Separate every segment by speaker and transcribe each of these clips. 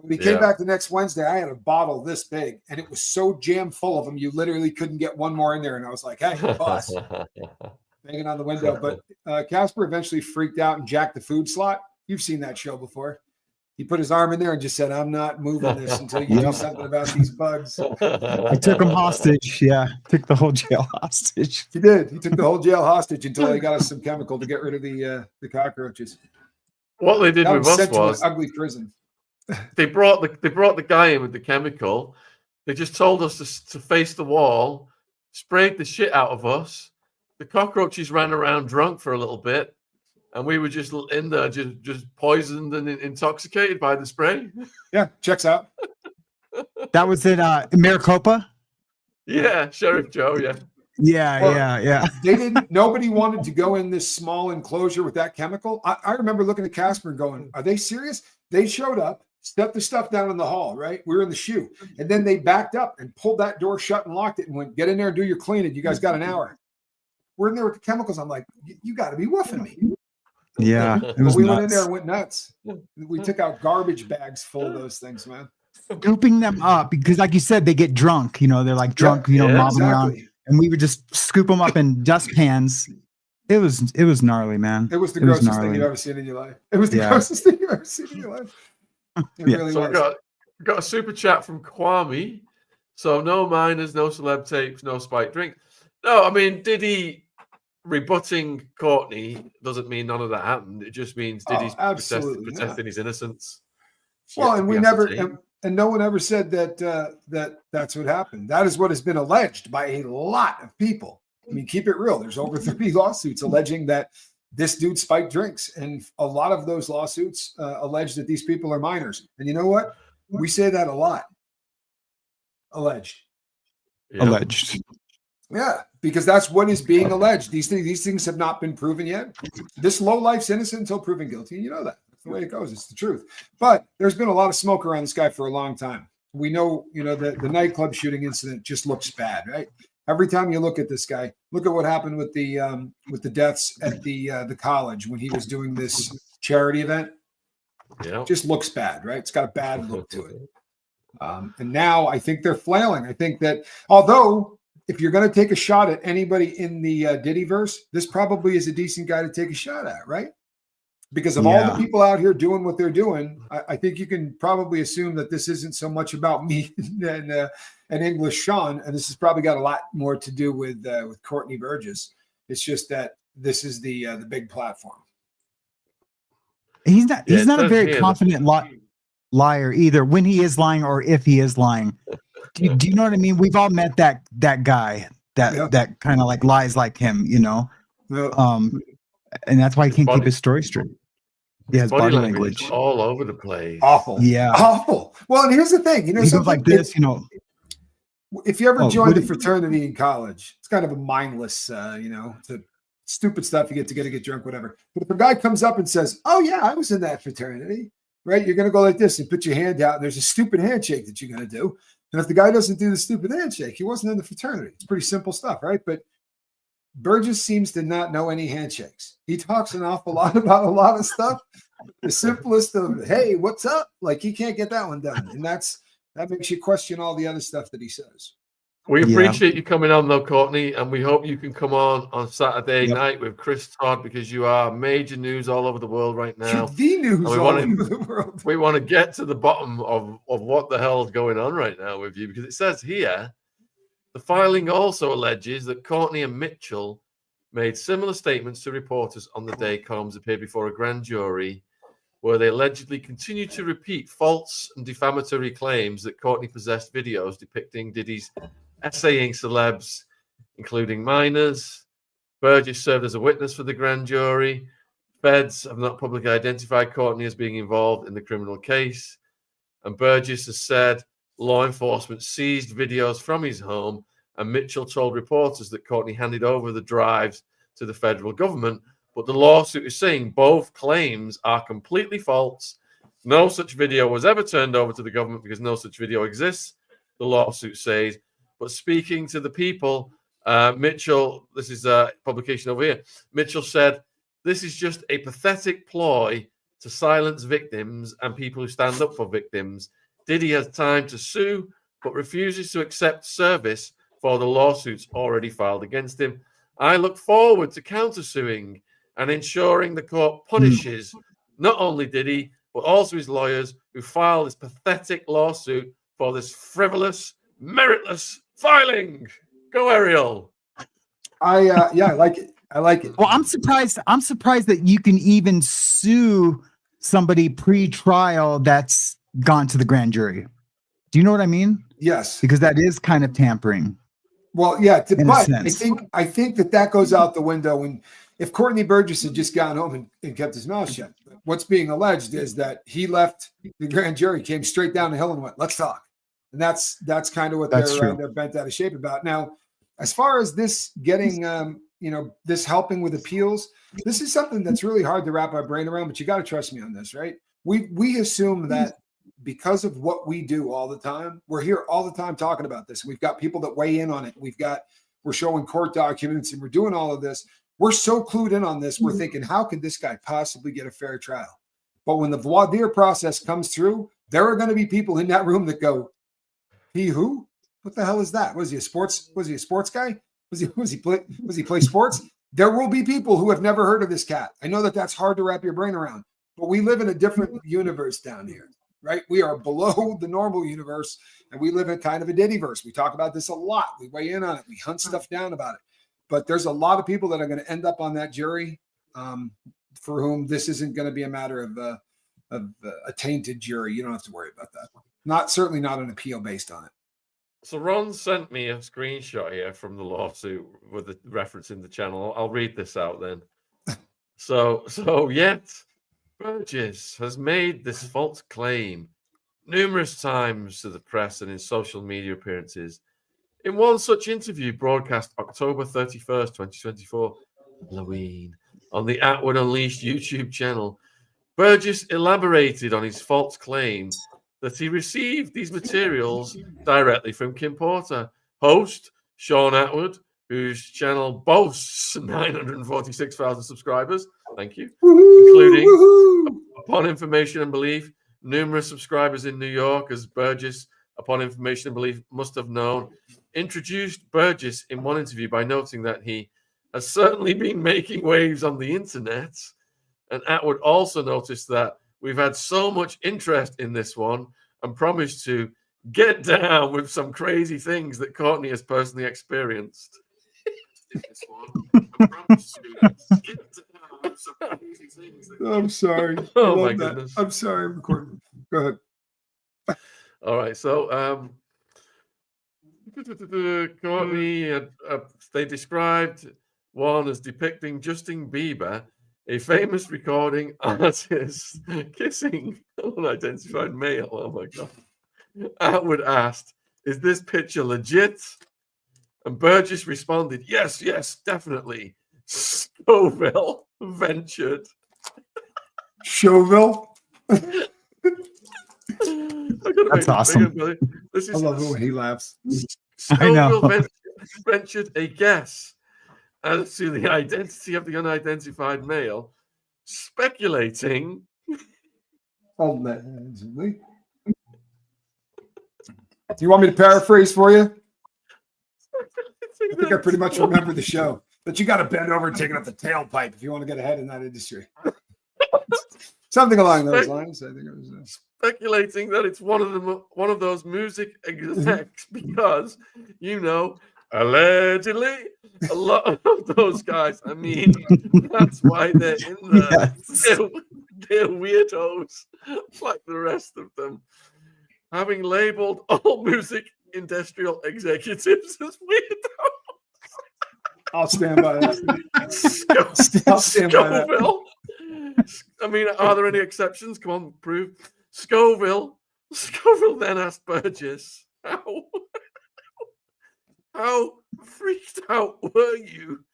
Speaker 1: When he came back the next Wednesday, I had a bottle this big, and it was so jam full of them, you literally couldn't get one more in there. And I was like, hey, boss, banging on the window. But Casper eventually freaked out and jacked the food slot. You've seen that show before. He put his arm in there and just said, I'm not moving this until you do something about these bugs.
Speaker 2: I took him hostage. Yeah, took the whole jail hostage.
Speaker 1: He did. He took the whole jail hostage until they got us some chemical to get rid of the cockroaches.
Speaker 3: What they did with us was
Speaker 1: an ugly prison.
Speaker 3: They brought the guy in with the chemical. They just told us to face the wall, sprayed the shit out of us. The cockroaches ran around drunk for a little bit, and we were just in there, just poisoned and intoxicated by the spray.
Speaker 1: Yeah, checks out.
Speaker 2: That was in Maricopa?
Speaker 3: Yeah, Sheriff Joe, yeah.
Speaker 2: Yeah.
Speaker 1: They didn't. Nobody wanted to go in this small enclosure with that chemical. I remember looking at Casper and going, "Are they serious?" They showed up, stepped the stuff down in the hall. Right, we were in the shoe, and then they backed up and pulled that door shut and locked it and went, "Get in there and do your cleaning. You guys got an hour." We're in there with the chemicals. I'm like, "You got to be woofing me."
Speaker 2: Yeah,
Speaker 1: we went in there and went nuts. We took out garbage bags full of those things, man.
Speaker 2: Scooping them up because, like you said, they get drunk. They're like drunk, mobbing around. And we would just scoop them up in dustpans. It was gnarly, man.
Speaker 1: It was the grossest thing you've ever seen in your life. It was the grossest thing you've ever seen in your life. It really was.
Speaker 3: We got a super chat from Kwame. So no minors, no celeb tapes, no spiked drink. No, I mean, Diddy rebutting Courtney doesn't mean none of that happened. It just means Diddy's protesting his innocence.
Speaker 1: Well, and we never... And no one ever said that that's what happened. That is what has been alleged by a lot of people. I mean, keep it real. There's over 30 lawsuits alleging that this dude spiked drinks. And a lot of those lawsuits allege that these people are minors. And you know what? We say that a lot. Alleged.
Speaker 2: Yeah. Alleged.
Speaker 1: Yeah, because that's what is being alleged. These things have not been proven yet. This lowlife's innocent until proven guilty. And you know that. The way it goes, it's the truth. But there's been a lot of smoke around this guy for a long time. We know, the nightclub shooting incident just looks bad, right? Every time you look at this guy, look at what happened with the deaths at the college when he was doing this charity event.
Speaker 3: Yeah,
Speaker 1: just looks bad, right? It's got a bad look to it. And now I think they're flailing. I think that although if you're going to take a shot at anybody in the Diddy verse, this probably is a decent guy to take a shot at, right? Because of all the people out here doing what they're doing, I think you can probably assume that this isn't so much about me and English Shaun, and this has probably got a lot more to do with Courtney Burgess. It's just that this is the big platform.
Speaker 2: He's not a very confident liar either. When he is lying or if he is lying, do you know what I mean? We've all met that guy that kind of like lies like him, and that's why he can't keep his story straight. Yeah, his body language
Speaker 3: all over the place.
Speaker 1: Awful.
Speaker 2: Yeah.
Speaker 1: Awful. Well, and here's the thing,
Speaker 2: he goes like this,
Speaker 1: If you ever joined a fraternity in college, it's kind of a mindless, it's a stupid stuff. You get drunk, whatever. But if a guy comes up and says, "Oh yeah, I was in that fraternity," right? You're going to go like this and put your hand out. And there's a stupid handshake that you're going to do. And if the guy doesn't do the stupid handshake, he wasn't in the fraternity. It's pretty simple stuff, right? But Burgess seems to not know any handshakes. He talks an awful lot about a lot of stuff. The simplest of, "Hey, what's up?" Like he can't get that one done. And that makes you question all the other stuff that he says.
Speaker 3: We appreciate you coming on though, Courtney, and we hope you can come on Saturday night with Chris Todd because you are major news all over the world right now.
Speaker 1: The news all over the world.
Speaker 3: We want to get to the bottom of what the hell is going on right now with you, because it says here, the filing also alleges that Courtney and Mitchell made similar statements to reporters on the day Combs appeared before a grand jury, where they allegedly continued to repeat false and defamatory claims that Courtney possessed videos depicting Diddy's essaying celebs, including minors. Burgess served as a witness for the grand jury. Feds have not publicly identified Courtney as being involved in the criminal case. And Burgess has said law enforcement seized videos from his home, and Mitchell told reporters that Courtney handed over the drives to the federal government. But the lawsuit is saying both claims are completely false. No such video was ever turned over to the government because no such video exists, the lawsuit says. But speaking to the people, Mitchell, this is a publication over here, Mitchell said, "This is just a pathetic ploy to silence victims and people who stand up for victims. Diddy has time to sue, but refuses to accept service for the lawsuits already filed against him. I look forward to countersuing and ensuring the court punishes not only Diddy, but also his lawyers who filed this pathetic lawsuit for this frivolous, meritless filing. Go, Ariel.
Speaker 1: I like it. I like it.
Speaker 2: Well, I'm surprised that you can even sue somebody pre-trial that's gone to the grand jury. Do you know what I mean?
Speaker 1: Yes.
Speaker 2: Because that is kind of tampering.
Speaker 1: Well, yeah, but I think that goes out the window when if Courtney Burgess had just gone home and kept his mouth shut. What's being alleged is that he left the grand jury, came straight down the hill and went, let's talk. And that's kind of what they're bent out of shape about. Now, as far as this getting, this helping with appeals, this is something that's really hard to wrap our brain around, but you got to trust me on this, right? We assume that because of what we do all the time, we're here all the time talking about this. We've got people that weigh in on it. We're showing court documents and we're doing all of this. We're so clued in on this. We're thinking, how could this guy possibly get a fair trial? But when the voir dire process comes through, there are going to be people in that room that go, he who? What the hell is that? Was he a sports guy? Was he play sports? There will be people who have never heard of this cat. I know that that's hard to wrap your brain around, but we live in a different universe down here, right? We are below the normal universe and we live in kind of a Diddyverse. We talk about this a lot. We weigh in on it. We hunt stuff down about it. But there's a lot of people that are going to end up on that jury for whom this isn't going to be a matter of a tainted jury. You don't have to worry about that. Certainly not an appeal based on it.
Speaker 3: So Ron sent me a screenshot here from the lawsuit with the reference in the channel. I'll read this out then. So yet Burgess has made this false claim numerous times to the press and in social media appearances. In one such interview broadcast October 31st, 2024, Halloween, on the Atwood Unleashed YouTube channel, Burgess elaborated on his false claim that he received these materials directly from Kim Porter. Host Shaun Atwood, whose channel boasts 946,000 subscribers, thank you, including, upon information and belief, numerous subscribers in New York, as Burgess, upon information and belief, must have known, introduced Burgess in one interview by noting that he has certainly been making waves on the internet. And Atwood also noticed that we've had so much interest in this one and promised to get down with some crazy things that Courtney has personally experienced.
Speaker 1: I'm sorry.
Speaker 3: Oh my goodness.
Speaker 1: I'm sorry. I'm recording. Go ahead.
Speaker 3: All right. So, Courtney, they described one as depicting Justin Bieber, a famous recording artist, kissing an unidentified male. Oh my God. Atwood asked, "Is this picture legit?" And Burgess responded, yes, definitely. Scoville ventured.
Speaker 1: Chauville?
Speaker 2: That's awesome.
Speaker 1: I love the way he laughs.
Speaker 3: Scoville ventured a guess as to the identity of the unidentified male, speculating.
Speaker 1: Allegedly. Do you want me to paraphrase for you? I think I pretty much remember the show. But you got to bend over and take it up the tailpipe if you want to get ahead in that industry. Something along those lines. I think it was
Speaker 3: speculating that it's one of those music execs because, allegedly, a lot of those guys. I mean, that's why they're in there. Yes. They're weirdos like the rest of them. Having labeled all music industrial executives as weirdos.
Speaker 1: I'll stand by that. I'll stand by that.
Speaker 3: I mean, are there any exceptions? Come on, prove. Scoville then asked Burgess, how freaked out were you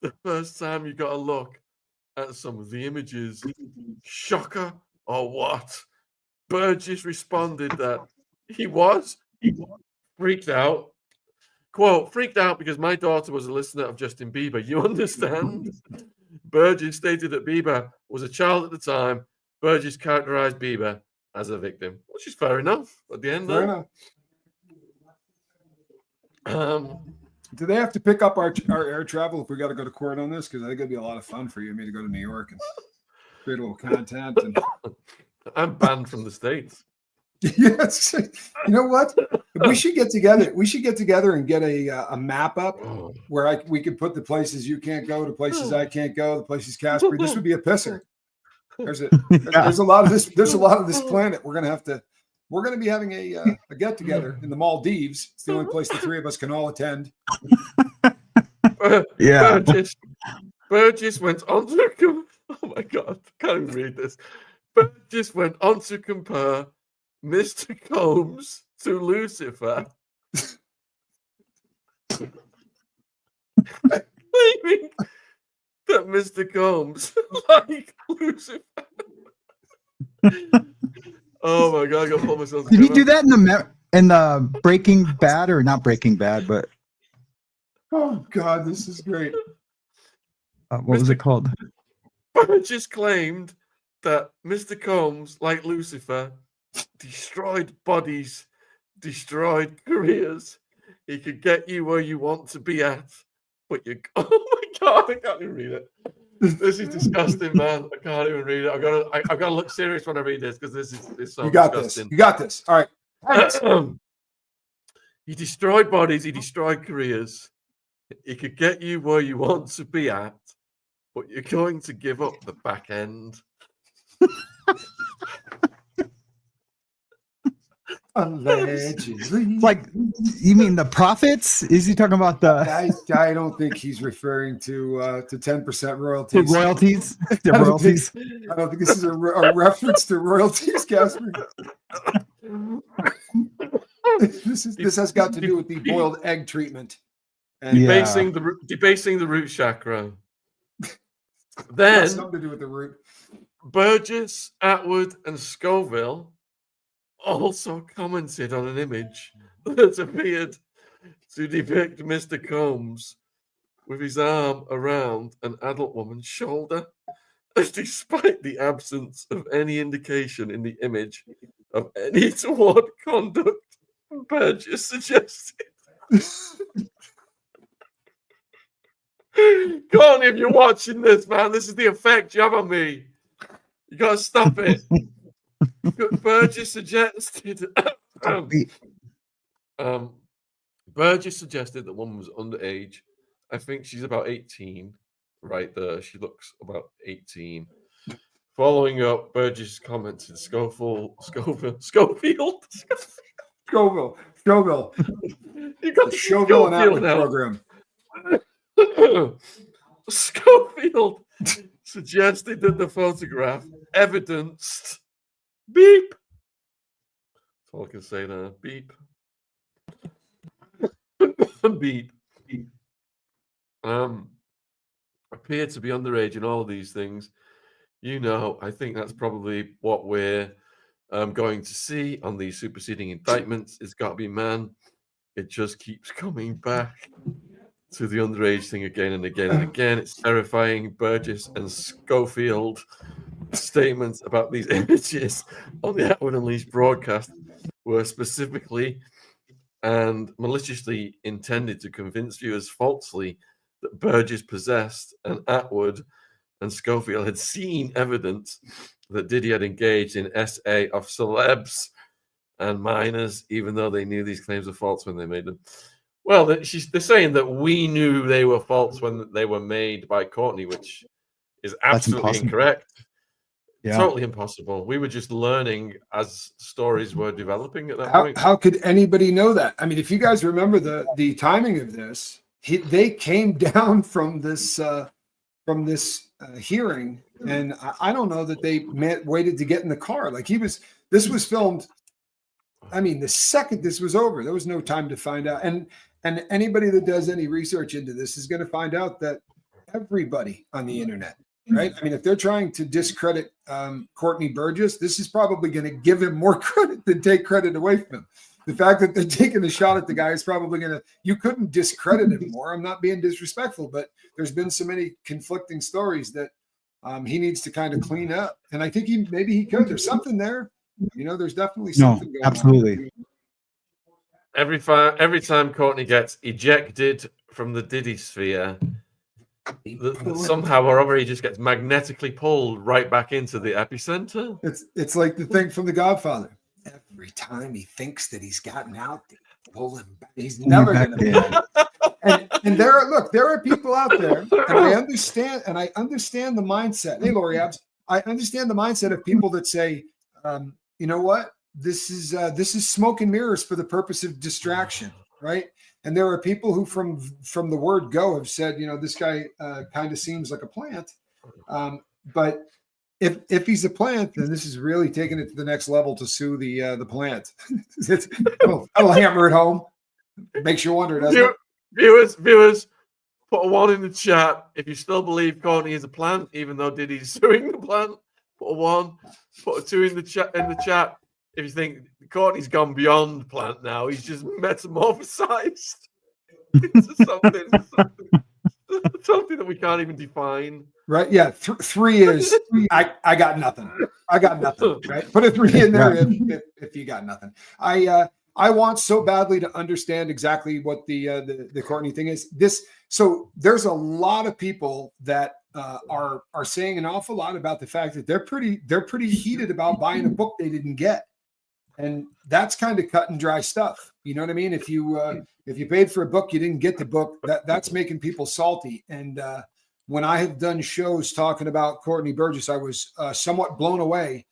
Speaker 3: the first time you got a look at some of the images? Shocker or what? Burgess responded that he was freaked out. Quote, freaked out because my daughter was a listener of Justin Bieber. You understand? Burgess stated that Bieber was a child at the time Burgess characterized Beiber as a victim, which is fair enough at the end.
Speaker 1: Fair enough. Do they have to pick up our air travel if we got to go to court on this? Because I think it'd be a lot of fun for you and me to go to New York and create a little content. And
Speaker 3: I'm banned from the States.
Speaker 1: Yes. You know what? We should get together. We should get together and get a map up where we could put the places you can't go, the places I can't go, the places Casper. This would be a pisser. There's a lot of this. There's a lot of this planet. We're gonna be having a get together in the Maldives. It's the only place the three of us can all attend.
Speaker 2: Yeah.
Speaker 3: Burgess went on to oh my god, I can't even read this. Burgess went on to compare Mr. Combs to Lucifer, claiming that Mr. Combs like Lucifer. Oh my god, I got to pull myself together.
Speaker 2: Did he do that in the Breaking Bad, or not Breaking Bad, but
Speaker 1: oh god, this is great.
Speaker 2: What was it called?
Speaker 3: Burgess claimed that Mr. Combs, like Lucifer, destroyed bodies, destroyed careers. He could get you where you want to be at, but you. Oh my god, I can't even read it. This is disgusting, man. I can't even read it. I've got to look serious when I read this because this is so disgusting.
Speaker 1: You got this. All right.
Speaker 3: He destroyed bodies. He destroyed careers. He could get you where you want to be at, but you're going to give up the back end.
Speaker 1: Allegedly.
Speaker 2: Like, you mean the profits? Is he talking about the?
Speaker 1: I don't think he's referring to 10% royalties.
Speaker 2: The royalties. The royalties.
Speaker 1: I don't think this is a reference to royalties, Casper. This has got to do with the boiled egg treatment. And
Speaker 3: debasing the root chakra. Then
Speaker 1: something to do with the root.
Speaker 3: Burgess, Atwood, and Scoville also commented on an image that appeared to depict Mr. Combs with his arm around an adult woman's shoulder, despite the absence of any indication in the image of any toward conduct. Burgess suggested. Courtney, if you're watching this, man, this is the effect you have on me. You gotta stop it. Burgess suggested. Burgess suggested that woman was underage. I think she's about 18. Right there, she looks about 18. Following up, Burgess commented, Schofield. You got the
Speaker 1: Scoville and Atwood program.
Speaker 3: Schofield suggested that the photograph evidenced beep. That's all I can say now. Beep. Beep. Appeared to be underage in all of these things. You know, I think that's probably what we're going to see on these superseding indictments. It's got to be man. It just keeps coming back to the underage thing again and again and again. It's terrifying. Burgess and Schofield statements about these images on the Atwood Unleashed broadcast were specifically and maliciously intended to convince viewers falsely that Burgess possessed and Atwood and Schofield had seen evidence that Diddy had engaged in SA of celebs and minors, even though they knew these claims were false when they made them. Well, they're saying that we knew they were false when they were made by Courtney, which is absolutely incorrect. Yeah. Totally impossible. We were just learning as stories were developing at that point.
Speaker 1: How could anybody know that? I mean, if you guys remember the timing of this, they came down from this hearing, and I don't know that they waited to get in the car. Like this was filmed. I mean, the second this was over, there was no time to find out. And anybody that does any research into this is going to find out that everybody on the internet, right? I mean, if they're trying to discredit Courtney Burgess, this is probably going to give him more credit than take credit away from him. The fact that they're taking a shot at the guy is probably going to, you couldn't discredit him more. I'm not being disrespectful, but there's been so many conflicting stories that He needs to kind of clean up, and I think maybe he could. There's something there, there's definitely something going
Speaker 2: absolutely.
Speaker 1: on.
Speaker 3: Every time Courtney gets ejected from the Diddy sphere, somehow or other he just gets magnetically pulled right back into the epicenter.
Speaker 1: It's like the thing from The Godfather. Every time he thinks that he's gotten out, they pull him back. He's never going to be. And there are people out there, and I understand the mindset. Hey, Lori Abs, I understand the mindset of people that say, you know what, this is smoke and mirrors for the purpose of distraction, right? And there are people who, from the word go, have said, this guy kind of seems like a plant, but if he's a plant, then this is really taking it to the next level to sue the plant. I'll hammer it home. It makes you wonder, doesn't it?
Speaker 3: Viewers, put a 1 in the chat if you still believe Courtney is a plant, even though Diddy's suing the plant. Put a 1. Put a 2 in the chat if you think Courtney's gone beyond plant now. He's just metamorphosized into something that we can't even define.
Speaker 1: Right? Yeah. 3 is I got nothing. I got nothing. Right? Put a 3 in there if you got nothing. I want so badly to understand exactly what the Courtney thing is. So there's a lot of people that are saying an awful lot about the fact that they're pretty heated about buying a book they didn't get, and that's kind of cut and dry stuff. You know what I mean? If you paid for a book, you didn't get the book. That's making people salty. And when I have done shows talking about Courtney Burgess, I was somewhat blown away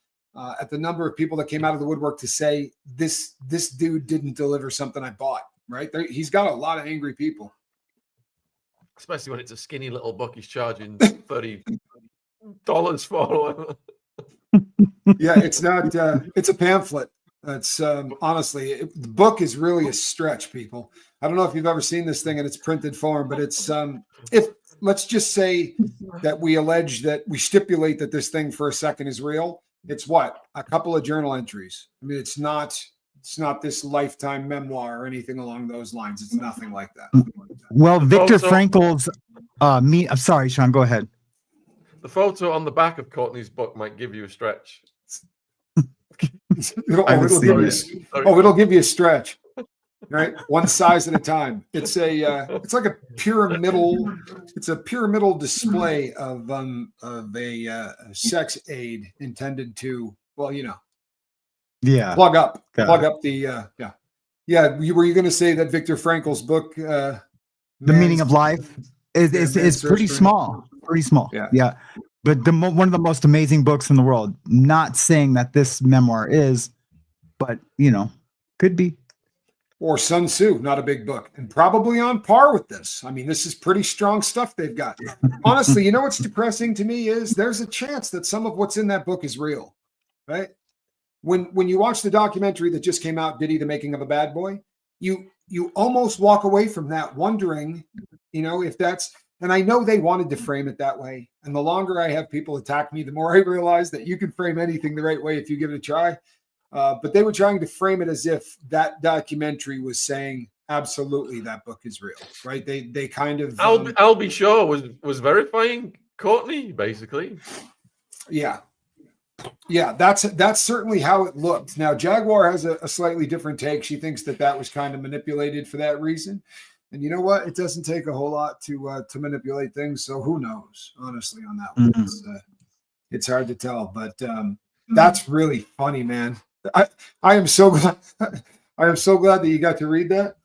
Speaker 1: at the number of people that came out of the woodwork to say this dude didn't deliver something I bought. Right? He's got a lot of angry people,
Speaker 3: especially when it's a skinny little book he's charging $30 for.
Speaker 1: Yeah, it's not. It's a pamphlet. It's honestly, the book is really a stretch, people. I don't know if you've ever seen this thing in its printed form, but it's if let's just say that we stipulate that this thing for a second is real. It's what? A couple of journal entries. I mean, it's not this lifetime memoir or anything along those lines. It's nothing like that.
Speaker 2: Well, Viktor Frankl's I'm sorry, Shaun, go ahead.
Speaker 3: The photo on the back of Courtney's book might give you a stretch.
Speaker 1: It'll give you a stretch, right? One size at a time. It's like a pyramidal. It's a pyramidal display of a sex aid intended to, plug up the Were you going to say that Viktor Frankl's book,
Speaker 2: The Meaning of Life, is pretty small. Pretty small. Yeah. But one of the most amazing books in the world. Not saying that this memoir is, but could be.
Speaker 1: Or Sun Tzu, not a big book, and probably on par with this. I mean, this is pretty strong stuff they've got. Honestly, what's depressing to me is there's a chance that some of what's in that book is real, right? When you watch the documentary that just came out, Diddy, The Making of a Bad Boy, you almost walk away from that wondering, if that's. And I know they wanted to frame it that way. And the longer I have people attack me, the more I realize that you can frame anything the right way if you give it a try. But they were trying to frame it as if that documentary was saying, absolutely, that book is real, right? They kind of...
Speaker 3: Albie Shaw was verifying Courtney, basically.
Speaker 1: Yeah. Yeah, that's certainly how it looked. Now, Jaguar has a slightly different take. She thinks that was kind of manipulated for that reason. And you know what? It doesn't take a whole lot to manipulate things. So who knows, honestly, on that one. Mm-hmm. It's hard to tell. But that's really funny, man. I am so glad. I am so glad that you got to read that.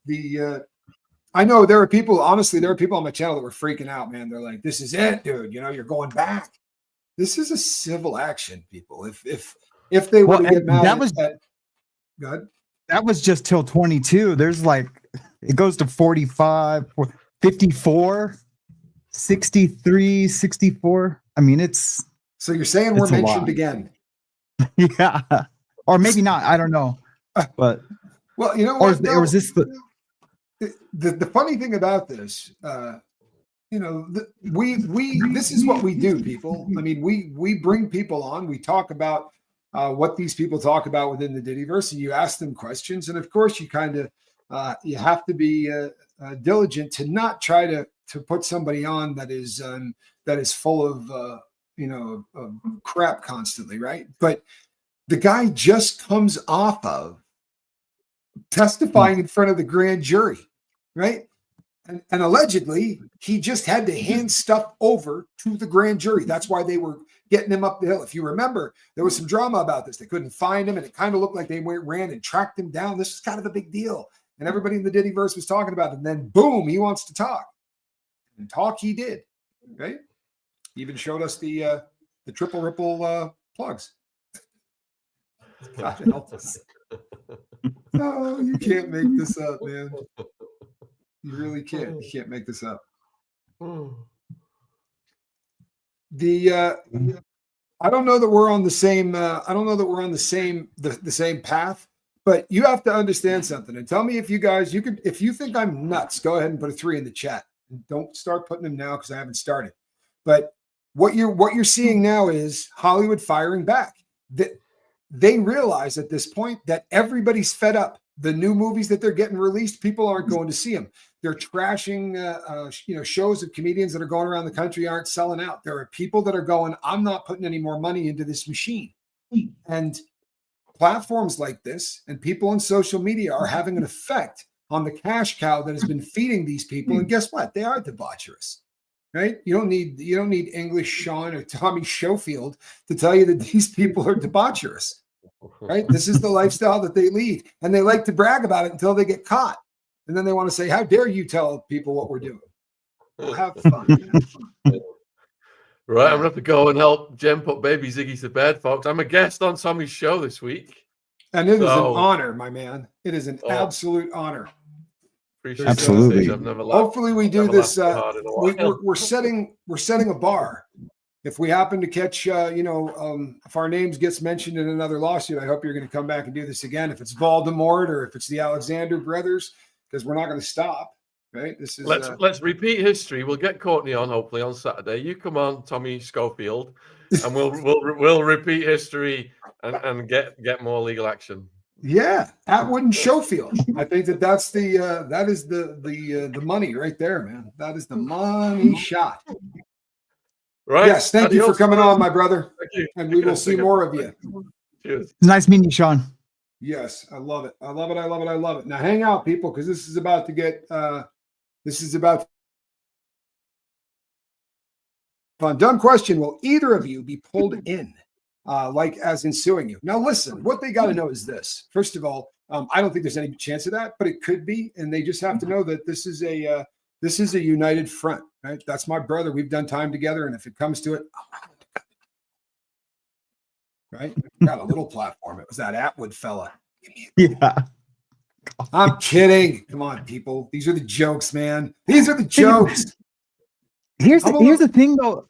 Speaker 1: I know there are people on my channel that were freaking out, man. They're like, "This is it, dude. You're going back." This is a civil action, people. If they want to get mad,
Speaker 2: that was just till 22. There's it goes to 45, 54, 63, 64. I mean, it's.
Speaker 1: So you're saying we're mentioned again?
Speaker 2: Yeah. Or maybe not. I don't know. But
Speaker 1: well, you know what?
Speaker 2: Or was this
Speaker 1: the funny thing about this? We this is what we do, people. I mean, we bring people on. We talk about what these people talk about within the Diddyverse, and you ask them questions. And of course, you kind of you have to be diligent to not try to put somebody on that is full of of crap constantly, right? But the guy just comes off of testifying in front of the grand jury, right? And allegedly, he just had to hand stuff over to the grand jury. That's why they were getting him up the hill. If you remember, there was some drama about this. They couldn't find him, and it kind of looked like they ran and tracked him down. This was kind of a big deal. And everybody in the Diddyverse was talking about it. And then, boom, he wants to talk. And talk he did, right? He even showed us the triple ripple plugs. God help us. No, you can't make this up, man. You really can't. You can't make this up. I don't know that we're on the same. I don't know that we're on the same path. But you have to understand something. And tell me if you guys, if you think I'm nuts, go ahead and put a 3 in the chat. And don't start putting them now because I haven't started. But what you're seeing now is Hollywood firing back. They realize at this point that everybody's fed up. The new movies that they're getting released, people aren't going to see them. They're trashing, shows of comedians that are going around the country aren't selling out. There are people that are going, I'm not putting any more money into this machine. And platforms like this and people on social media are having an effect on the cash cow that has been feeding these people. And guess what? They are debaucherous, right? You don't need English Shaun or Tommy Schofield to tell you that these people are debaucherous. Right? This is the lifestyle that they lead. And they like to brag about it until they get caught. And then they want to say, how dare you tell people what we're doing? Well, have fun.
Speaker 3: Right. I'm going to have to go and help Jen put baby Ziggy to bed, folks. I'm a guest on Tommy's show this week.
Speaker 1: And it is an honor, my man. It is an absolute honor.
Speaker 3: Appreciate
Speaker 2: Absolutely.
Speaker 1: Hopefully we do this. We're setting a bar. If we happen to catch, if our names gets mentioned in another lawsuit, I hope you're going to come back and do this again. If it's Voldemort or if it's the Alexander brothers, because we're not going to stop. Right? This is.
Speaker 3: Let's repeat history. We'll get Courtney on hopefully on Saturday. You come on, Tommy Schofield, and we'll repeat history and get more legal action.
Speaker 1: Yeah, Atwood and Schofield. I think that's that is the money right there, man. That is the money shot.
Speaker 3: Right.
Speaker 1: Yes, thank you for coming on, my brother. Thank you. And we will see more of you.
Speaker 3: Cheers.
Speaker 2: It's nice meeting you, Shaun.
Speaker 1: Yes, I love it. I love it. I love it. I love it. Now hang out, people, because this is about to get fun. Dumb question. Will either of you be pulled in, like as in suing you? Now listen, what they got to know is this. First of all, I don't think there's any chance of that, but it could be. And they just have to know that this is a united front. Right? That's my brother. We've done time together. And if it comes to it, right? Got a little platform. It was that Atwood fella.
Speaker 2: Yeah.
Speaker 1: I'm kidding. Come on, people. These are the jokes, man. These are the jokes.
Speaker 2: Here's the thing, though.